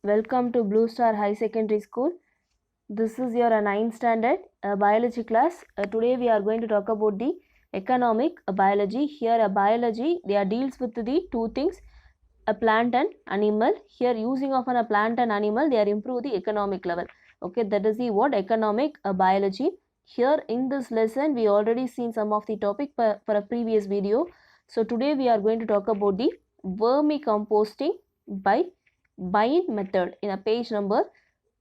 Welcome to Blue Star High Secondary School. This is your 9th standard biology class. Today we are going to talk about the economic biology. Here a biology, they are deals with the two things, a plant and animal. Here using of a plant and animal, they are improve the economic level. Okay, that is the what economic biology. Here in this lesson, we already seen some of the topic for a previous video. So today we are going to talk about the vermicomposting by Bain method in a page number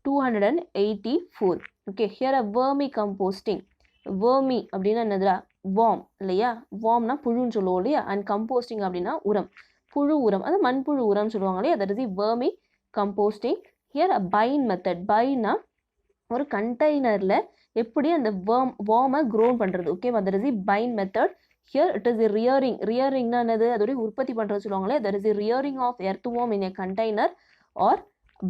284. Okay, here a vermicomposting. Vermi அப்படின்னா என்னதுடா warm இல்லையா, வார்ம்னா புழுன்னு சொல்லுவோம் இல்லையா, and composting அப்படின்னா உரம், புழு உரம், அது மண்புழு உரம் சொல்லுவாங்க இல்லையா, that is the vermicomposting. Here a bin method. பைனா ஒரு கண்டெய்னரில் எப்படி அந்த வார்மை க்ரோன் பண்ணுறது. ஓகேவா, that is the bin method. Here it is the rearing. ரியரிங்னா என்னது, அதோடைய உற்பத்தி பண்ணுறது சொல்லுவாங்களே, that is the rearing of earthworm in a container or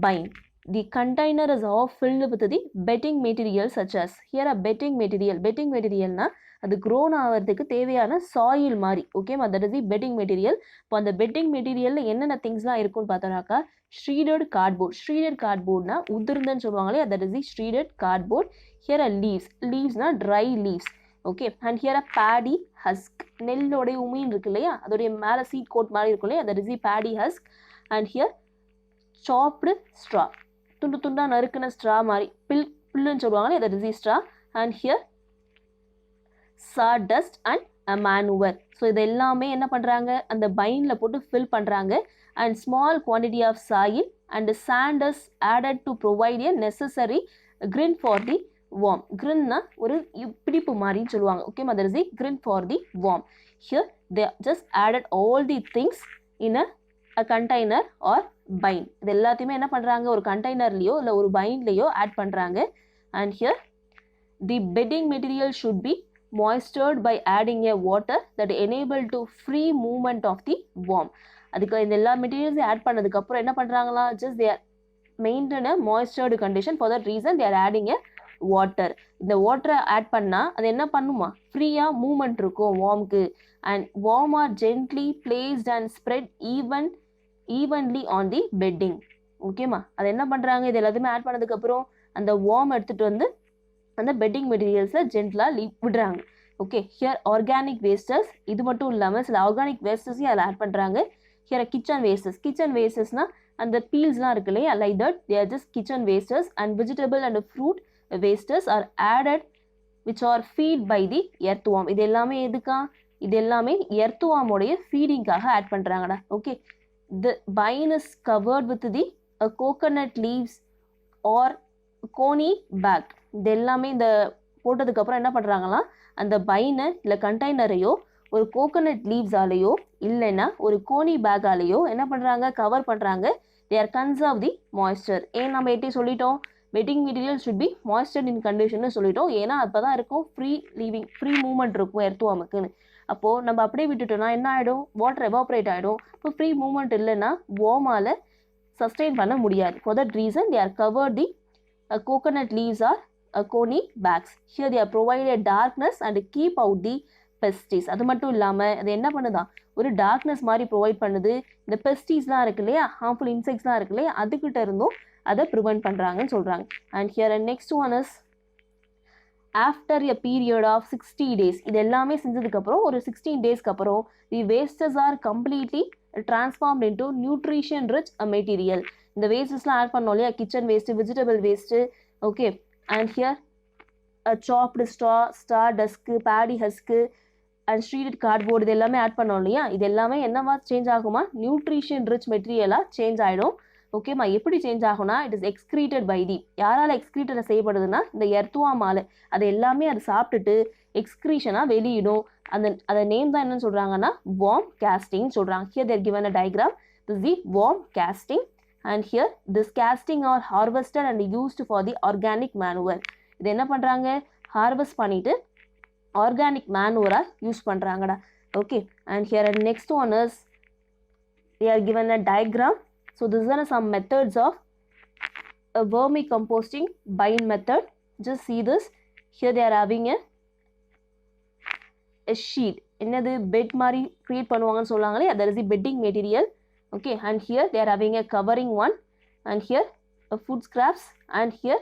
bine. The container is all filled with the bedding material such as, here a bedding material. Bedding material na அது grown ஆகிறதுக்கு தேவையான soil மாதிரி. ஓகேவா, that is the bedding material. இப்போ அந்த bedding மெட்டீரியலில் என்னென்ன திங்ஸ்லாம் இருக்குன்னு பார்த்தோம்னாக்கா, ஷ்ரீடட் கார்ட்போர்ட். ஷ்ரீடட் கார்ட்போர்ட்னா உதிர்ந்தன்னு சொல்லுவாங்களே, that is the shredded cardboard. Here a leaves. லீவ்ஸ்னா dry leaves. Okay, and here a paddy husk. நெல்லோடைய உமீன் இருக்கு இல்லையா, அதோடைய மேலே சீட் கோட் மாதிரி இருக்கும் இல்லையா, that is the paddy husk. And here chopped straw. துண்டு துண்டா நறுக்குன ஸ்ட்ரா மாதிரி, புல்லுன்னு சொல்லுவாங்களே, that is the straw. And here sawdust and a manure. So இது எல்லாமே என்ன பண்ணுறாங்க, அந்த பைனில் போட்டு ஃபில் பண்ணுறாங்க. And small quantity of soil and sand is added to provide a necessary grin for the worm. கிரின்னா ஒரு பிடிப்பு மாதிரின்னு சொல்லுவாங்க. Okay, that is the grin for the worm. Here they just added all the things in a container or bin. இது எல்லாத்தையுமே என்ன பண்ணுறாங்க, ஒரு கண்டெய்னர்லேயோ இல்லை ஒரு பைன்லேயோ ஆட் பண்ணுறாங்க. And here the bedding material should be moistured by adding a water that enable to free movement of the worm. அதுக்கு இந்த எல்லா மெட்டீரியல்ஸையும் ஆட் பண்ணதுக்கப்புறம் என்ன பண்ணுறாங்களா, just they are maintain a moistured condition. For that reason they are adding a water. இந்த வாட்டரை add பண்ணால் அது என்ன பண்ணுமா, ஃப்ரீயாக மூமெண்ட் இருக்கும் வார்முக்கு. And worm are gently placed and spread evenly on the bedding. ஓகேம்மா, அது என்ன பண்ணுறாங்க, இது எல்லாத்தையுமே ஆட் பண்ணதுக்கப்புறம் அந்த வார்ம் எடுத்துகிட்டு வந்து அந்த பெட்டிங் மெட்டீரியல்ஸை ஜென்டலாக விடுறாங்க. Okay, here organic wastes. இது மட்டும் இல்லாமல் சில ஆர்கானிக் வேஸ்டஸையும் அதில் ஆட் பண்ணுறாங்க. Here kitchen wastes. கிச்சன் வேஸ்டஸ்னால் அந்த பீல்ஸ்லாம் இருக்கு இல்லையா, like that they are just kitchen wastes. And vegetable and fruit wastes are added which are feed by the earthworm. இது எல்லாமே எதுக்கா, இது எல்லாமே எர்த் வார்மோடைய ஃபீடிங்காக ஆட் பண்ணுறாங்கடா. Okay, the bin is covered with the coconut leaves or gunny bag. இது எல்லாமே இந்த போட்டதுக்கப்புறம் என்ன பண்ணுறாங்கன்னா, அந்த பைனை இல்லை கண்டெய்னரையோ ஒரு கோகனட் லீவ்ஸாலேயோ இல்லைன்னா ஒரு கோனி பேக்காலேயோ என்ன பண்ணுறாங்க, கவர் பண்ணுறாங்க. They are conserve the moisture. ஏன் நம்ம எப்படி சொல்லிட்டோம், வெட்டிங் மெட்டீரியல் ஷுட் பி மாய்ஸ்டர்ட் இன் கண்டிஷன்னு சொல்லிட்டோம். ஏன்னா அப்போ தான் இருக்கும் ஃப்ரீ மூவ்மெண்ட் இருக்கும் எர்த்வார்முக்குன்னு. அப்போது நம்ம அப்படியே விட்டுட்டோம்னா என்ன ஆகிடும், வாட்டர் எவாப்ரேட் ஆகிடும். இப்போ ஃப்ரீ மூவ்மெண்ட் இல்லைன்னா வார்மால் சஸ்டெயின் பண்ண முடியாது. For that reason they R covert the coconut leaves are coney bags. Here they are provided darkness and keep out the pestis. அது மட்டும் இல்லாமல் அது என்ன பண்ணுதான், ஒரு டார்க்னஸ் மாதிரி ப்ரொவைட் பண்ணுது. இந்த பெஸ்டிஸ்லாம் இருக்கு இல்லையா, ஹார்ம்ஃபுல் இன்செக்ட்ஸ்லாம் இருக்கு இல்லையா, அதுக்கிட்ட இருந்தும் அதை ப்ரிவென்ட் பண்ணுறாங்கன்னு சொல்கிறாங்க. And here next one is after a period of 60 days. இது எல்லாமே செஞ்சதுக்கப்புறம் ஒரு 16 daysக்கு அப்புறம் the wastes are completely transformed into nutrition rich material. இந்த வேஸ்டஸ்லாம் ஆட் பண்ணோம் இல்லையா, kitchen waste, vegetable waste. Okay, and here chopped straw dust, paddy husk and shredded cardboard, இது எல்லாமே ஆட் பண்ணோம் இல்லையா, இது எல்லாமே என்னவா சேஞ்ச் ஆகுமா, நியூட்ரிஷன் ரிச் மெட்டீரியலாக சேஞ்ச் ஆகிடும். ஓகேம்மா, எப்படி சேஞ்ச் ஆகும்னா, it is excreted by the, யாரால் எக்ஸ்க்ரீட்டட் செய்யப்படுதுன்னா இந்த எர்த்வார்மால். அது எல்லாமே அது சாப்பிட்டுட்டு எக்ஸ்க்ரீஷனாக வெளியிடும். அதை நேம் தான் என்னன்னு சொல்கிறாங்கன்னா வார்ம் காஸ்டிங் சொல்கிறாங்க. Here there given a diagram, this the worm casting. And here this casting are harvested and used for the organic manure. இது என்ன பண்ணுறாங்க, ஹார்வெஸ்ட் பண்ணிவிட்டு ஆர்கானிக் மேனுவராக யூஸ் பண்ணுறாங்கடா. Okay, and here next one is they are given a diagram. So these are some methods of a vermicomposting bine method. Just see this. Here they are having a sheet. என்னது bed மாதிரி create பண்ணுவாங்கன்னு சொல்லுவாங்களே, that is the bedding material. Okay, and here they are having a covering one. and here a food scraps, and here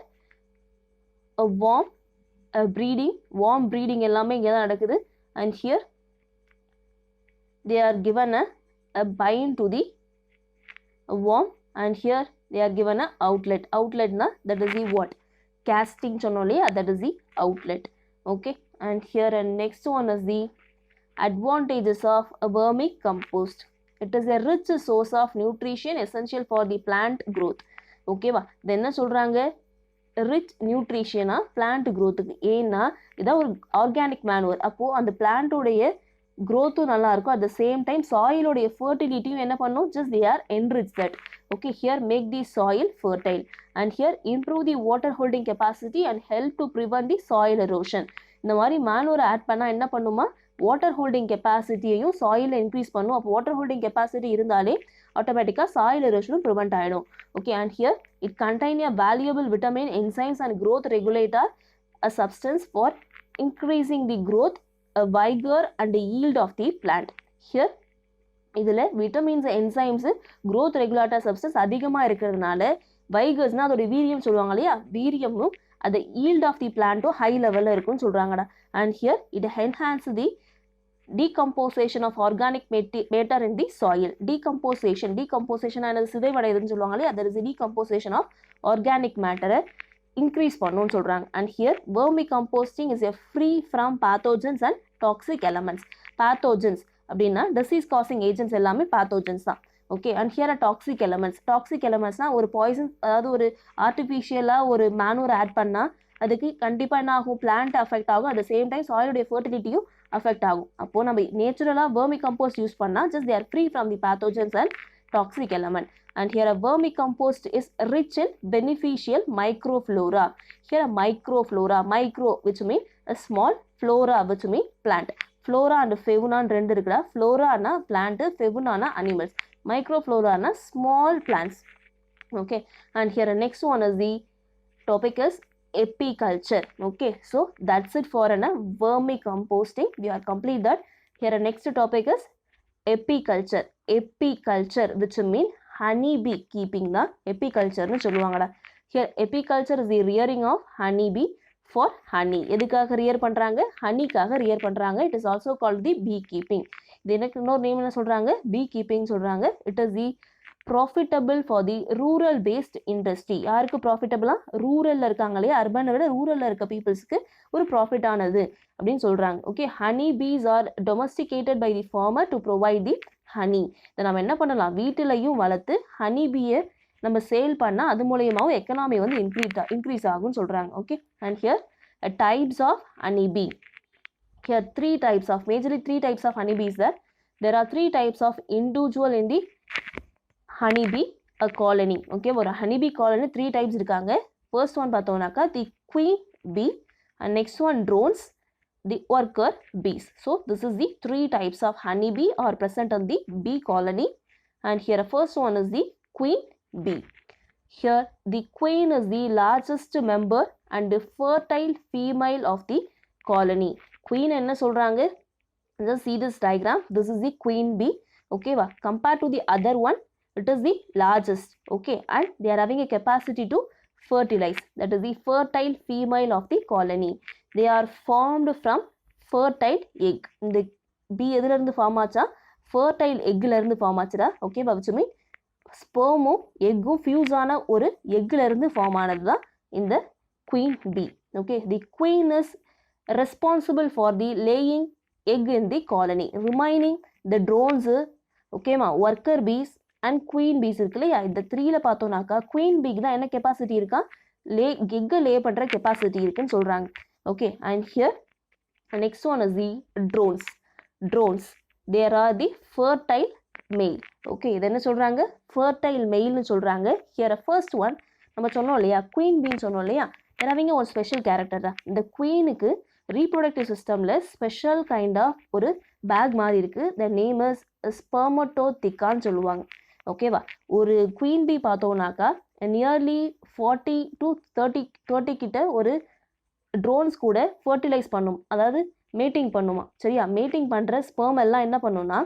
a warm breeding எல்லாமே இங்கே தான் நடக்குது. And here they are given a bind to the worm, and here they are given a outlet na that is the what, casting சொன்னோம்லையா, that is the outlet. Okay, and here and next one is the advantages of a vermicompost. It is a rich source of nutrition essential for the plant growth. ஓகேவா, இது என்ன சொல்கிறாங்க, rich நியூட்ரிஷனா plant க்ரோத்துக்கு. ஏன்னா இதான் ஒரு organic manure. அப்போது அந்த பிளான்ட்டோடைய க்ரோத்தும் நல்லாயிருக்கும், அட் த சேம் டைம் சாயிலோடைய ஃபர்டிலிட்டியும் என்ன பண்ணும், just they are enrich that. Okay, here make the soil fertile, and here improve the water holding capacity and help to prevent the soil erosion. இந்த மாதிரி மேனுவரை ஆட் பண்ணால் என்ன பண்ணுமா, வாட்டர் ஹோல்டிங் கெப்பாசிட்டியையும் சாயிலை இன்க்ரீஸ் பண்ணும். அப்போ வாட்டர் ஹோல்டிங் கெப்பாசிட்டி இருந்தாலே ஆட்டோமேட்டிக்காக சாயில் எரோஷனும் ப்ரிவென்ட் ஆகிடும். Okay, and here it contain a valuable vitamin, enzymes and growth regulator, a substance for increasing the growth, a vigor and the yield of the plant. Here இதில் vitamins, enzymes, growth regulator substance அதிகமாக இருக்கிறதுனால வைகர்ஸ்னால் அதோட வீரியம் சொல்லுவாங்க இல்லையா, வீரியமும் அந்த ஈல்ட் ஆஃப் தி பிளான்ட்டும் ஹை லெவலில் இருக்குன்னு சொல்கிறாங்கடா. And here it enhance the decomposition of organic matter in the soil. decomposition ஆனது சிதைவடையுதுன்னு சொல்லுவாங்க இல்லையா, there is a decomposition of organic matter increase பண்ணணும்னு சொல்கிறாங்க. and here vermicomposting is a free from pathogens and toxic elements. pathogens அப்படின்னா disease causing agents எல்லாமே pathogens தான். Okay, and here a toxic எலமெண்ட்ஸ்னால் ஒரு பாய்சன், அதாவது ஒரு ஆர்டிஃபிஷியலாக ஒரு மேனுவர் ஆட் பண்ணால் அதுக்கு கண்டிப்பாக என்ன ஆகும், பிளான்ட் அஃபெக்ட் ஆகும், அட் த சேம் டைம் சாயிலுடைய ஃபர்டிலிட்டியும் அஃபெக்ட் ஆகும். அப்போது நம்ம நேச்சுரலாக vermicompost யூஸ் பண்ணால் just they are free from the pathogens and toxic element. And here a vermicompost is rich in beneficial microflora. Here a microflora, micro which mean a small, flora which mean plant. Flora and fauna ரெண்டு இருக்குடா. ஃப்ளோரானா plant, fauna animals. Microflora small plants. Okay, and here next one is the topic is apiculture. Okay, so that's it for vermicomposting. We are complete that. Here next topic is apiculture. Apiculture which mean honey bee keeping the apiculture nu சொல்லுவாங்கடா. Here apiculture is the rearing of honey bee for honey. எதுக்காக rear பண்றாங்க, honeyக்காக rear பண்றாங்க. It is also called the beekeeping. இது எனக்கு இன்னொரு name என்ன சொல்றாங்க, beekeeping சொல்றாங்க. It is the profitable for the rural based industry. யாருக்கு ப்ராஃபிட்டபிளா, ரூரல்ல இருக்காங்க இல்லையா, அர்பனை விட ரூரல்ல இருக்க பீப்புள்ஸ்க்கு ஒரு ப்ராஃபிட் ஆனது அப்படின்னு சொல்றாங்க. Okay, honey bees are domesticated by the farmer to provide the honey. இதை நம்ம என்ன பண்ணலாம், வீட்டிலையும் வளர்த்து ஹனி பீயை நம்ம சேல் பண்ணால் அது மூலயமாவும் எக்கனாமி வந்து இன்க்ரீஸ் ஆகும்னு சொல்கிறாங்க. Okay, and here types of honey bee. Here majorly three types of honey bees there are three types of individual in the honey bee a colony. Okay, ஒரு honey bee colony three types இருக்காங்க. first one பார்த்தோம்னாக்கா the queen bee, and next one drones, the worker bees. So this is the three types of honey bee are present on the bee colony. And here first one is the queen bee. Here the queen is the largest member and the fertile female of the colony. queen என்ன சொல்றாங்க, just see this diagram, this is the queen bee. Okay va, compared to the other one it is the largest. Okay, and they are having a capacity to fertilize, that is the fertile female of the colony. They are formed from fertile egg. இந்த bee எதுல இருந்து form ஆச்சா, fertile எக்ல இருந்து form ஆச்சுடா. Okay பா, which mean ஸ்பெர்மும் எக்கும் fuse ஆன ஒரு எக்ல இருந்து form ஆனது தான் இந்த queen bee. Okay, the queen is responsible for the laying egg in the colony, remaining the drones, okay ma, worker bees and queen bees இருக்கு இல்லையா. இந்த த்ரீல பார்த்தோம்னாக்கா queen bee தான் என்ன கெப்பாசிட்டி இருக்கா, எக்கை லே பண்ணுற கெப்பாசிட்டி இருக்குன்னு சொல்கிறாங்க. Okay, and here next one is the drones. There are the fertile male. Okay, இது என்ன சொல்கிறாங்க, fertile maleன்னு சொல்கிறாங்க. ஹியர் ஃபர்ஸ்ட் ஒன் நம்ம சொன்னோம் இல்லையா, queen bee சொன்னோம் இல்லையா, அவங்க ஒரு ஸ்பெஷல் கேரக்டர் தான். இந்த குவீனுக்கு ரீப்ரொடக்டிவ் சிஸ்டமில் ஸ்பெஷல் கைண்ட் ஆஃப் ஒரு பேக் மாதிரி இருக்குது. த நேம் இஸ் ஸ்பெர்மட்டோதிக்கான்னு சொல்லுவாங்க. ஓகேவா, ஒரு குவீன் பீ பார்த்தோம்னாக்கா நியர்லி 40 to 30 கிட்ட ஒரு ட்ரோன்ஸ் கூட ஃபர்டிலைஸ் பண்ணும், அதாவது மேட்டிங் பண்ணுமா. சரியா, மேட்டிங் பண்ணுற ஸ்பெர்ம் எல்லாம் என்ன பண்ணுன்னா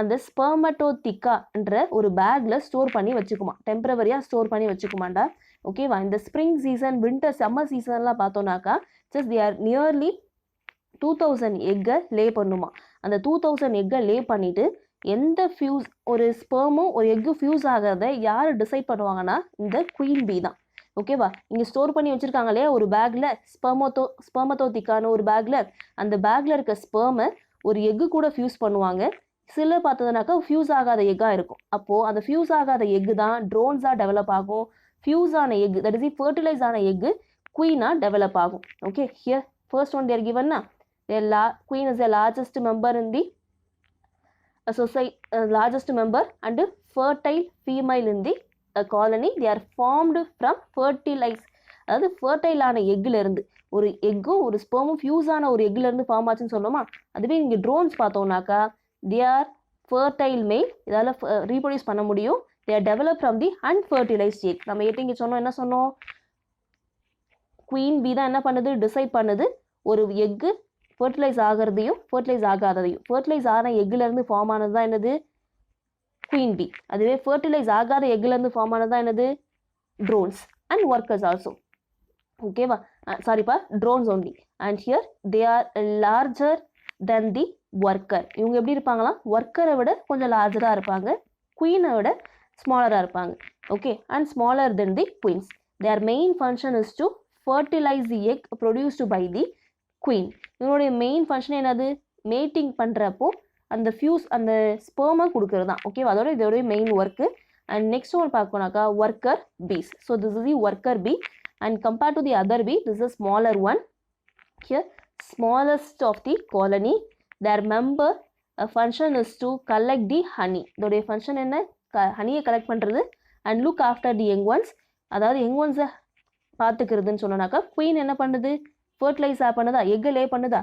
அந்த ஸ்பெர்மட்டோதிக்கான்ற ஒரு பேக்ல ஸ்டோர் பண்ணி வச்சுக்குமா, டெம்பரவரியாக ஸ்டோர் பண்ணி வச்சுக்குமாண்டா. ஓகேவா? இந்த ஸ்ப்ரிங் சீசன், வின்டர், சம்மர் சீசன்லாம் பார்த்தோன்னாக்கா ஜஸ்ட் தே ஆர் நியர்லி 2000 எக்கை லே பண்ணுமா. அந்த 2000 எக்கை லே பண்ணிவிட்டு எந்த ஃபியூஸ் ஒரு ஸ்பெர்மும் ஒரு எக்கு ஃபியூஸ் ஆகிறத யார் டிசைட் பண்ணுவாங்கன்னா இந்த குயின் பீ தான். ஓகேவா? இங்கே ஸ்டோர் பண்ணி வச்சுருக்காங்க இல்லையா ஒரு பேக்கில் ஸ்பெர்மட்டோதிக்கான ஒரு பேக்கில், அந்த பேக்கில் இருக்க ஸ்பெர்மை ஒரு எக்கு கூட ஃபியூஸ் பண்ணுவாங்க. சில பார்த்ததுனாக்கா ஃபியூஸ் ஆகாத எக்காக இருக்கும். அப்போது அந்த ஃபியூஸ் ஆகாத எக்கு தான் ட்ரோன்ஸாக டெவலப் ஆகும். ஃபியூஸ் ஆன எக்கு, தட் இஸ் ஃபர்டிலைஸ் ஆன எக்கு குயினாக டெவலப் ஆகும். Okay, here first one there கிவன்னா queen is the largest member in the largest member and fertile female in the colony. They are formed from fertilized, அதாவது fertile ஆன எக்கிலேருந்து ஒரு எக்கும் ஒரு ஸ்பெர்மும் fuse ஆன ஒரு எக்கிலேருந்து ஃபார்ம் ஆச்சுன்னு சொன்னோமா. அதுவே இங்கே ட்ரோன்ஸ் பார்த்தோம்னாக்கா they are fertile male, இதால் ரீப்ரொடியூஸ் பண்ண முடியும். they are developed from the unfertilized egg. நம்ம இங்கே சொன்னோம், என்ன சொன்னோம், குயின் பீ தான் என்ன பண்ணுது, டிசைட் பண்ணுது ஒரு எக்கு ஃபர்டிலைஸ் ஆகிறதையும் ஃபர்டிலைஸ் ஆகாததையும். ஃபர்டிலைஸ் ஆன எக்கிலேருந்து ஃபார்ம் ஆனது தான் என்னது, குயின் பீ. அதுவே ஃபர்டிலைஸ் ஆகாத எக்கிலேருந்து ஃபார்ம் ஆனது தான் என்னது, ட்ரோன்ஸ் அண்ட் ஒர்க்கர்ஸ் ஆல்சோ. ஓகேவா? சாரிப்பா, drones only. And here they are larger than the worker. இவங்க எப்படி இருப்பாங்களாம், ஒர்க்கரை விட கொஞ்சம் லார்ஜராக இருப்பாங்க, குயினை விட ஸ்மாலராக இருப்பாங்க. Okay, and smaller then the queens. Their main function is to fertilise the egg produced by the queen. இவனுடைய மெயின் ஃபங்க்ஷன் என்னது, மேட்டிங் பண்ணுறப்போ அந்த ஃபியூஸ் அந்த ஸ்பெர்மை கொடுக்கறது தான். ஓகேவா? அதோட இதோடைய main work. And next one பார்க்கணுனாக்கா worker bees. So this is the worker bee and compared to the other bee this is smaller one. Here smallest of the colony. Their member function is to collect the honey. இதோடைய function என்ன, ஹனியை collect பண்ணுறது and look after the young ones. அதாவது young ஒன்ஸை பார்த்துக்கிறதுன்னு சொன்னோன்னாக்கா queen என்ன பண்ணுது, ஃபர்டிலைஸ் பண்ணுதா, எக்கு லே பண்ணுதா.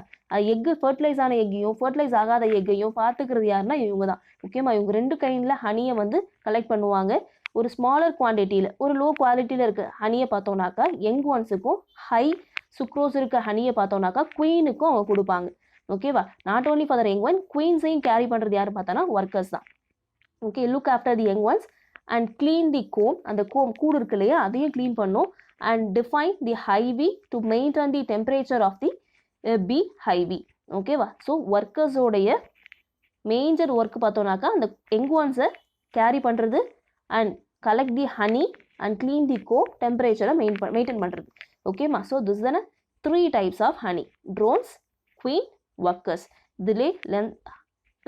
எக்கு ஃபர்டிலைஸ் ஆன எக்கையும் ஃபர்டிலைஸ் ஆகாத எக்கையும் பார்த்துக்கிறது யாருன்னா இவங்க தான். முக்கியமாக இவங்க ரெண்டு கையில் ஹனியை வந்து கலெக்ட் பண்ணுவாங்க. ஒரு ஸ்மாலர் குவான்டிட்டியில் ஒரு லோ குவாலிட்டியில் இருக்க ஹனியை பார்த்தோன்னாக்கா யங் ஒன்ஸுக்கும், ஹை சுக்ரோஸ் இருக்க ஹனியை பார்த்தோன்னாக்கா குயினுக்கும் அவங்க கொடுப்பாங்க. ஓகேவா? Not only for the young one, குயின்ஸையும் கேரி பண்ணுறது யார் பார்த்தோன்னா ஒர்க்கர்ஸ் தான். Okay, look after the young ones and clean the comb. அந்த கூடு இருக்கு இல்லையா, அதையும் க்ளீன் பண்ணும். And define the hive to maintain the temperature of the bee hive. ஓகேவா? ஸோ ஒர்க்கர்ஸோடைய மேஜர் ஒர்க் பார்த்தோன்னாக்கா அந்த யங் ஒன்ஸை கேரி பண்ணுறது and collect the honey and clean the கோ, டெம்பரேச்சரை மெயின்டைன் பண்ணுறது. ஓகேம்மா? ஸோ திஸ் தானே 3 types of honey, drones, queen, workers. இதிலே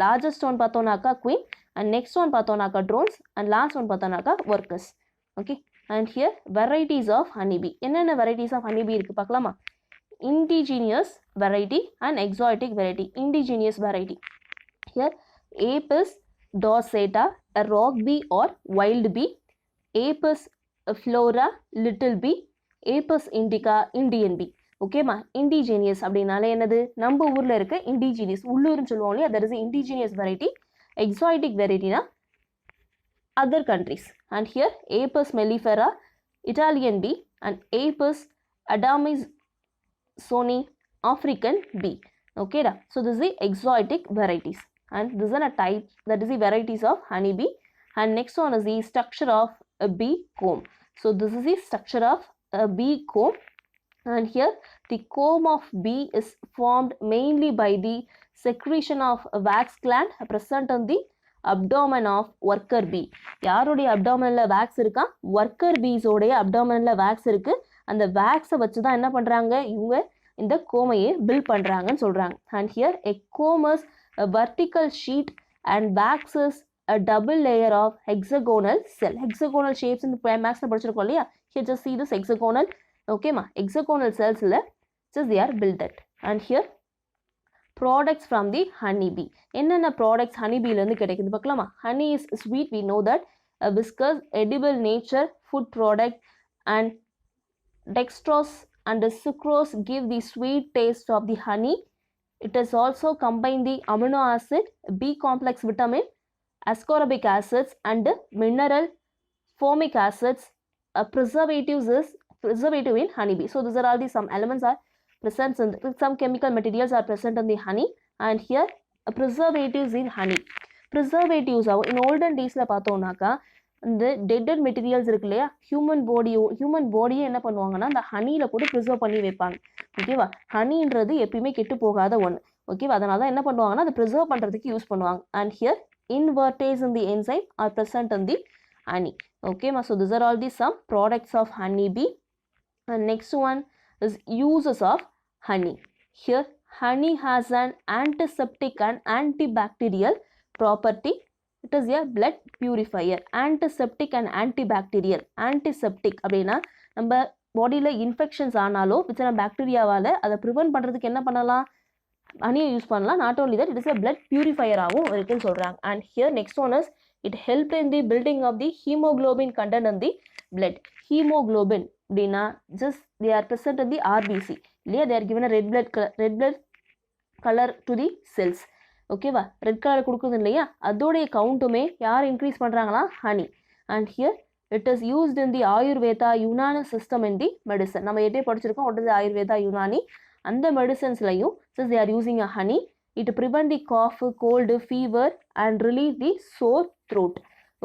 லார்ஜஸ்ட் ஒன் பார்த்தோன்னாக்கா குயின் அண்ட் நெக்ஸ்ட் ஒன் பார்த்தோன்னாக்கா ட்ரோன்ஸ் அண்ட் லாஸ்ட் ஒன் பார்த்தோன்னாக்கா workers. Okay, and here varieties of honeybee. என்னென்ன வெரைட்டிஸ் ஆஃப் ஹனிபி இருக்குது பார்க்கலாமா. Indigenous variety and exotic variety. Indigenous variety, here APs dorsata, a rock bee or wild bee. Apis flora, little bee. Apis indica, Indian bee. ஓகேம்மா? Indigenous அப்படின்னாலே என்னது, நம்ம ஊரில் இருக்க indigenous, உள்ளூர்னு சொல்லுவோம் இல்லையா, that is indigenous variety. Exotic வெரைட்டினா other countries. And here Apis mellifera, Italian bee, and Apis adamsoni, African bee. Okay da? So this is the exotic varieties and this is a type, that is the varieties of honey bee. And next one is the structure of a bee comb. So this is the structure of a bee comb, and here the comb of bee is formed mainly by the secretion of a wax gland present on the abdomen of worker bee. யாருடைய அப்டாமினில் wax இருக்கா, worker பீஸோடைய அப்டாமினில் wax இருக்குது. அந்த வேக்ஸை வச்சு தான் என்ன பண்ணுறாங்க, இவங்க இந்த கோமையை பில்ட் பண்ணுறாங்கன்னு சொல்கிறாங்க. And here a combs vertical sheet and waxes a double layer of hexagonal cell. Hexagonal shapes in the மேக்ஸில் படிச்சிருக்கோம் இல்லையா, here just see this hexagonal. ஓகேம்மா? hexagonal cells just they are built at. And here products from the honey bee. என்னென்ன products honey பீலேருந்து கிடைக்குது பார்க்கலாமா. Honey is sweet, we know that. Viscous, edible nature, food product, and dextrose and sucrose give the sweet taste of the honey. It is also combine the amino acid, B complex vitamin, ascorbic acids and mineral formic acids. Preservative in honey bee. So these are all the some elements are present in some chemical materials are present in the honey, and here preservatives in honey. ப்ரிசர்வேட்டிவ்ஸாகவும் in olden டேஸில் பார்த்தோம்னாக்கா இந்த டெட்டட் materials இருக்கு இல்லையா, human பாடியை என்ன பண்ணுவாங்கன்னா அந்த ஹனியில் போட்டு ப்ரிசர்வ் பண்ணி வைப்பாங்க. ஓகேவா, ஹனின்றது எப்பயுமே கெட்டு போகாத ஒன்று. ஓகேவா, அதனால தான் என்ன பண்ணுவாங்கன்னா அதை ப்ரிசர்வ் பண்ணுறதுக்கு யூஸ் பண்ணுவாங்க. And here invertase in the enzyme are present in the honey. Okay ma, so these are all the some products of honey bee. And next one is uses of honey. Here honey has an antiseptic and antibacterial property. It is a blood purifier. Antiseptic and antibacterial. Antiseptic அப்படின்னா நம்ம பாடியில் infections ஆனாலோ விச்சன பாக்டீரியாவால் அதை prevent பண்ணுறதுக்கு என்ன பண்ணலாம், ஹனியை use பண்ணலாம். Not only that, it is a blood purifier-ஆகவும் இருக்குன்னு சொல்கிறாங்க. And here next one is it help in the building of the haemoglobin content in the blood. Haemoglobin அப்படின்னா just they are present in the RBC இல்லையா, they are given a red blood color to the cells. ஓகேவா, red colour கொடுக்குது இல்லையா, அதோடைய கவுண்ட்டுமே யார் increase பண்ணுறாங்களா, honey. And here it is used in the Ayurveda Unani system in the medicine. நம்ம எட்டே படிச்சிருக்கோம் what is ஆயுர்வேதா யுனானி. அந்த மெடிசன்ஸ்லையும் since they are using a honey, it prevent the cough, cold, fever and relieve the sore throat.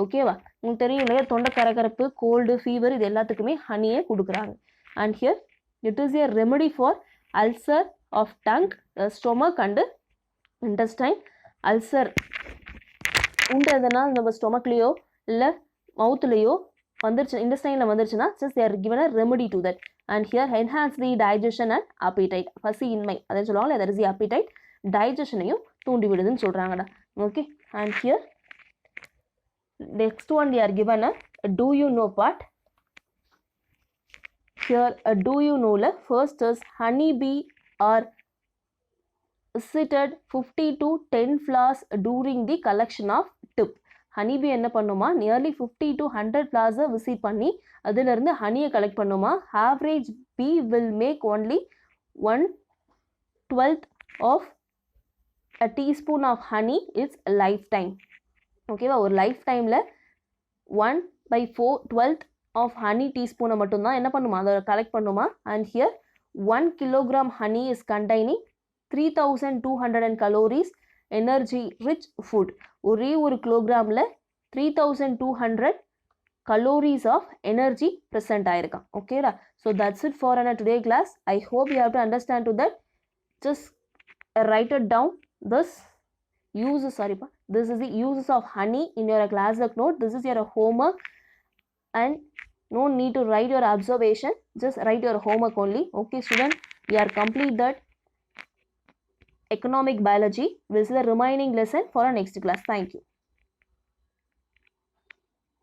ஓகேவா, உங்களுக்கு தெரியும் இல்லையா, தொண்டை கரகரப்பு, gold, fever இது எல்லாத்துக்குமே ஹனியை கொடுக்குறாங்க. And here it is a remedy for ulcer of tongue, stomach and intestine. Ulcer உண்டதுன்னா நம்ம ஸ்டொமக்லேயோ இல்லை மவுத்துலேயோ வந்துருச்சு, இன்டெஸ்டைனில் வந்துருச்சுன்னா just they are given a remedy to that. And here enhance the digestion and appetite. பசி இன்மை அதை சொல்லுவாங்க, that is the appetite, digestionையும் தூண்டி விடுதுன்னு சொல்கிறாங்கடா. Okay, and here next one they are given a do you know part. Here a do you knowல first is honey bee are visited 50 to 10 flowers during the collection of tip. Honey bee என்ன பண்ணுமா, nearly 50 to 100 ஃப்ளார்ஸை visit பண்ணி அதிலிருந்து ஹனியை collect பண்ணுமா. Average bee will make only 1/12 of a teaspoon of honey it's lifetime. ஓகேவா, ஒரு life டைமில் 1/4 of honey டீஸ்பூனை மட்டும்தான் என்ன பண்ணுமா, அதை கலெக்ட் பண்ணுமா. And here 1 kilogram honey is containing 3200 calories energy rich food. ஒரே ஒரு கிலோகிராமில் 3200 calories ஆஃப் எனர்ஜி ப்ரெசென்ட் ஆயிருக்கான். ஓகேடா, so that's it for an today class. I hope you have to understand to that. Just write it down this uses, this is the uses of honey in your class work note. This is your homework and no need to write your observation, just write your homework only. Okay student, we are complete that economic biology. This is the remaining lesson for our next class. Thank you.